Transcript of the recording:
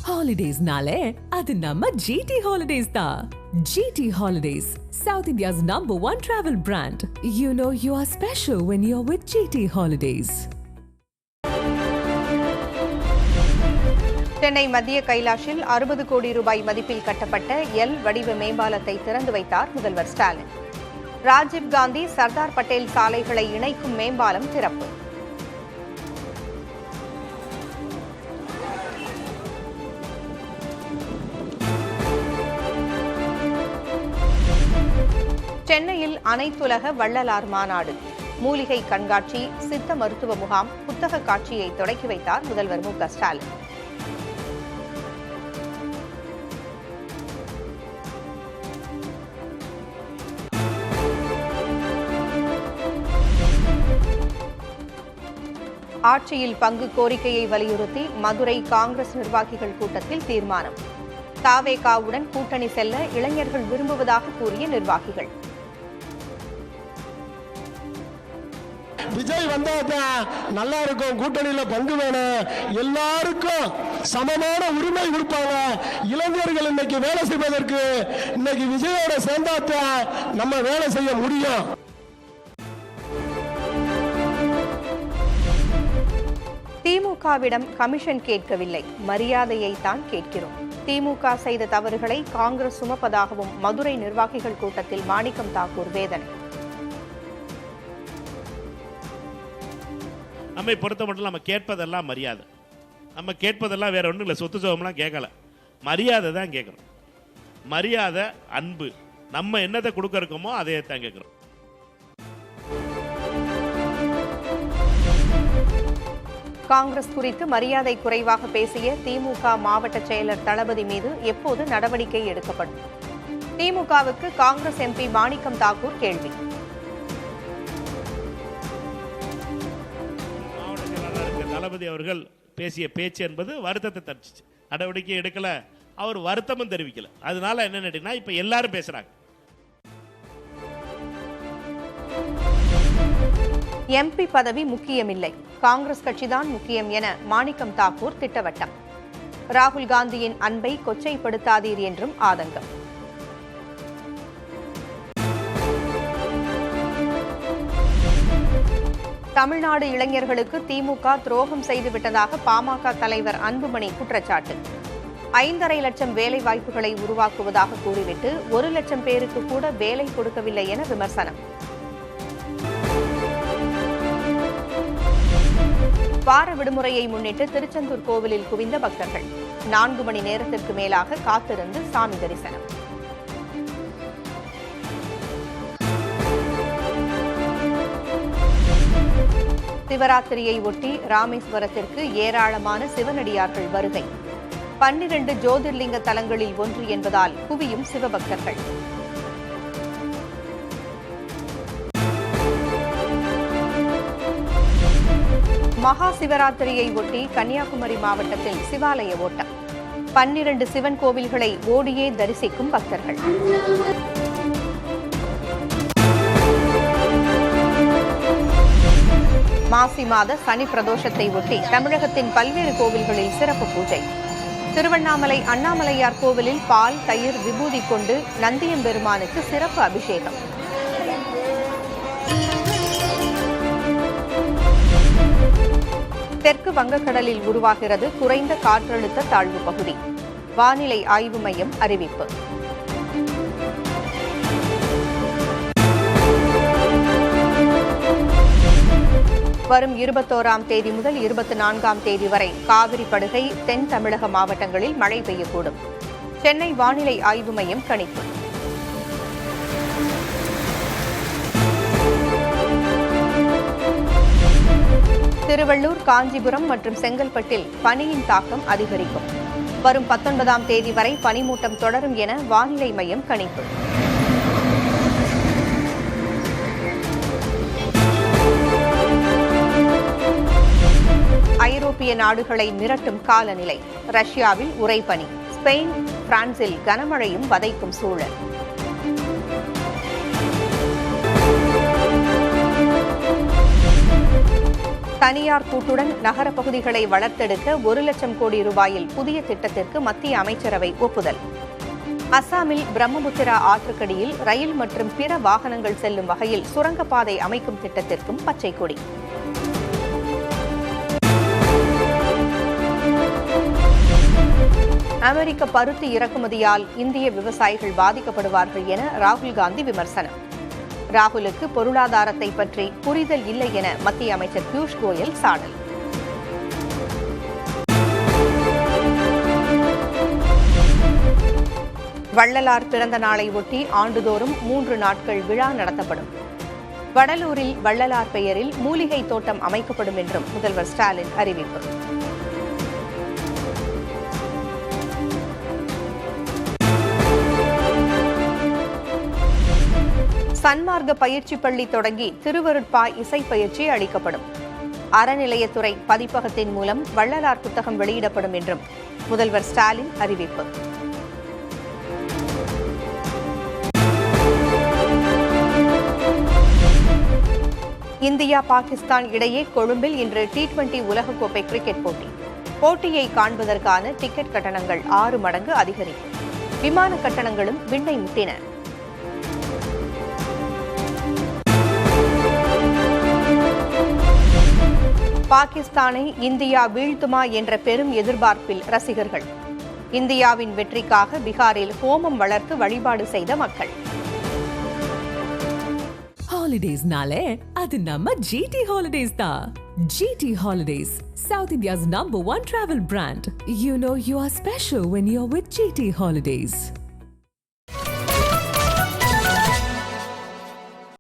Holidays-nale, adu namma GT Holidays da. GT Holidays, South India's #1 travel brand. You know you are special when you're with GT Holidays. Chennai மத்திய கைலாஷில் 60 கோடி ரூபாய் மதிப்பில் கட்டப்பட்ட L வடிவ மேம்பாலத்தை திறந்து வைத்தார் முதல்வர் ஸ்டாலின். ராஜீவ்காந்தி சர்தார் பட்டேல் சாலைகளை இணைக்கும் மேம்பாலம் திறப்பு. சென்னையில் அனைத்துலக வள்ளலார் மாநாடு, மூலிகை கண்காட்சி, சித்த மருத்துவ முகாம், புத்தக காட்சியை தொடக்கி வைத்தார் முதல்வர் மு.க. ஸ்டாலின். ஆட்சியில் பங்கு கோரிக்கையை வலியுறுத்தி மதுரை காங்கிரஸ் நிர்வாகிகள் கூட்டத்தில் தீர்மானம். தவேகாவுடன் கூட்டணி செல்ல இளைஞர்கள் விரும்புவதாக கூறிய நிர்வாகிகள். விஜய் வந்தாதான் நல்லா இருக்கும், கூட்டணியில பங்கு வேணும், எல்லாருக்கும் சமமான உரிமை கொடுப்பாங்க. இளைஞர்கள் இன்னைக்கு வேலை செய்வதற்கு இன்னைக்கு விஜயோட சேர்ந்தாதான் நம்ம வேலை செய்ய முடியும். திமுகவிடம் கமிஷன் கேட்கவில்லை, மரியாதையை தான் கேட்கிறோம். திமுக செய்த தவறுகளை காங்கிரஸ் சுமப்பதாகவும் மதுரை நிர்வாகிகள் கூட்டத்தில் மாணிக்கம் தாக்கூர் வேதனை. நம்மை பொறுத்த மட்டும் நம்ம கேட்பதெல்லாம் மரியாதை. நம்ம கேட்பதெல்லாம் வேற ஒன்றும் இல்லை, சொத்து சுகம்லாம் கேட்கல, மரியாதை தான் கேட்குறோம். மரியாதை, அன்பு, நம்ம என்னத்தை கொடுக்க இருக்கோமோ அதே தான் கேட்குறோம். காங்கிரஸ் குறித்து மரியாதை குறைவாக பேசிய திமுக மாவட்ட செயலர் தளபதி மீது எப்போது நடவடிக்கை எடுக்கப்படும்? திமுகவுக்கு காங்கிரஸ் எம்பி மாணிக்கம் தாக்கூர் கேள்வி. தளபதி அவர்கள் பேசிய பேச்சு என்பது வருத்தத்தை தட்டுச்சு. நடவடிக்கை எடுக்கல, அவர் வருத்தமும் தெரிவிக்கல. அதனால என்ன இப்ப எல்லாரும் பேசுறாங்க. எம்பி பதவி முக்கியமில்லை, காங்கிரஸ் கட்சிதான் முக்கியம் என மாணிக்கம் தாக்கூர் திட்டவட்டம். ராகுல் காந்தியின் அன்பை கொச்சைப்படுத்தாதீர் என்றும் ஆதங்கம். தமிழ்நாடு இளைஞர்களுக்கு திமுக துரோகம் செய்துவிட்டதாக பாமக தலைவர் அன்புமணி குற்றச்சாட்டு. 5.5 லட்சம் வேலை வாய்ப்புகளை உருவாக்குவதாக கூறிவிட்டு 1 லட்சம் பேருக்கு கூட வேலை கொடுக்கவில்லை என விமர்சனம். வார விடுமுறையை முன்னிட்டு திருச்செந்தூர் கோவிலில் குவிந்த பக்தர்கள் 4 மணி நேரத்திற்கு மேலாக காத்திருந்து சாமி தரிசனம். சிவராத்திரியை ஒட்டி ராமேஸ்வரத்திற்கு ஏராளமான சிவனடியார்கள் வருகை. 12 ஜோதிர்லிங்க தலங்களில் ஒன்று என்பதால் குவியும் சிவபக்தர்கள். மகா சிவராத்திரியை ஒட்டி கன்னியாகுமரி மாவட்டத்தில் சிவாலய ஓட்டம். 12 சிவன் கோவில்களை ஓடியே தரிசிக்கும் பக்தர்கள். மாசி மாத சனி பிரதோஷத்தை ஒட்டி தமிழகத்தின் பல்வேறு கோவில்களில் சிறப்பு பூஜை. திருவண்ணாமலை அண்ணாமலையார் கோவிலில் பால், தயிர், விபூதி கொண்டு நந்தியம்பெருமானுக்கு சிறப்பு அபிஷேகம். தெற்கு வங்கக்கடலில் உருவாகிறது குறைந்த காற்றழுத்த தாழ்வு பகுதி. வானிலை ஆய்வு மையம் அறிவிப்பு. வரும் 21ஆம் தேதி முதல் 24ஆம் தேதி வரை காவிரி படுகை, தென் தமிழக மாவட்டங்களில் மழை பெய்யக்கூடும். சென்னை வானிலை ஆய்வு மையம் கணிப்பு. திருவள்ளூர், காஞ்சிபுரம் மற்றும் செங்கல்பட்டில் பனியின் தாக்கம் அதிகரிக்கும். வரும் 19ஆம் தேதி வரை பனிமூட்டம் தொடரும் என வானிலை மையம் கணிப்பு. ஐரோப்பிய நாடுகளை மிரட்டும் காலநிலை. ரஷ்யாவில் உறைபனி, ஸ்பெயின், பிரான்சில் கனமழையும் வதைக்கும் சூழல். தனியார் கூட்டுடன் நகர பகுதிகளை வளர்த்தெடுக்க 1 லட்சம் கோடி ரூபாயில் புதிய திட்டத்திற்கு மத்திய அமைச்சரவை ஒப்புதல். அசாமில் பிரம்மபுத்திரா ஆற்றுக்கடியில் ரயில் மற்றும் பிற வாகனங்கள் செல்லும் வகையில் சுரங்கப்பாதை அமைக்கும் திட்டத்திற்கும் பச்சை கொடி. அமெரிக்க பருத்தி இறக்குமதியால் இந்திய விவசாயிகள் பாதிக்கப்படுவார்கள் என ராகுல் காந்தி விமர்சனம். ராகுலுக்கு பொருளாதாரத்தை பற்றி புரிதல் இல்லை என மத்திய அமைச்சர் பியூஷ் கோயல் சாடல். வள்ளலார் பிறந்த நாளை ஒட்டி ஆண்டுதோறும் 3 நாட்கள் விழா நடத்தப்படும். வடலூரில் வள்ளலார் பெயரில் மூலிகை தோட்டம் அமைக்கப்படும் என்றும் முதல்வர் ஸ்டாலின் அறிவிப்பு. சன்மார்க்க பயிற்சி பள்ளி தொடங்கி திருவருட்பா இசை பயிற்சி அளிக்கப்படும். அறநிலையத்துறை பதிப்பகத்தின் மூலம் வள்ளலார் புத்தகம் வெளியிடப்படும் என்றும் முதல்வர் ஸ்டாலின் அறிவிப்பு. இந்தியா பாகிஸ்தான் இடையே கொழும்பில் இன்று T20 உலகக்கோப்பை கிரிக்கெட் போட்டியை காண்பதற்கான டிக்கெட் கட்டணங்கள் 6 மடங்கு அதிகரிப்பு. விமான கட்டணங்களும் விண்ணை முட்டின. பாகிஸ்தானை இந்தியா வீழ்த்துமா என்ற பெரும் எதிர்பார்ப்பில் ரசிகர்கள். இந்தியாவின் வெற்றிக்காக பீகாரில் ஹோமம் வளர்த்து வழிபாடு செய்த மக்கள். ஹாலிடேஸ் நாளே அது நம்ம GT ஹாலிடேஸ் தான். GT holidays, South India's #1 travel brand. You know you are special when you're with GT Holidays.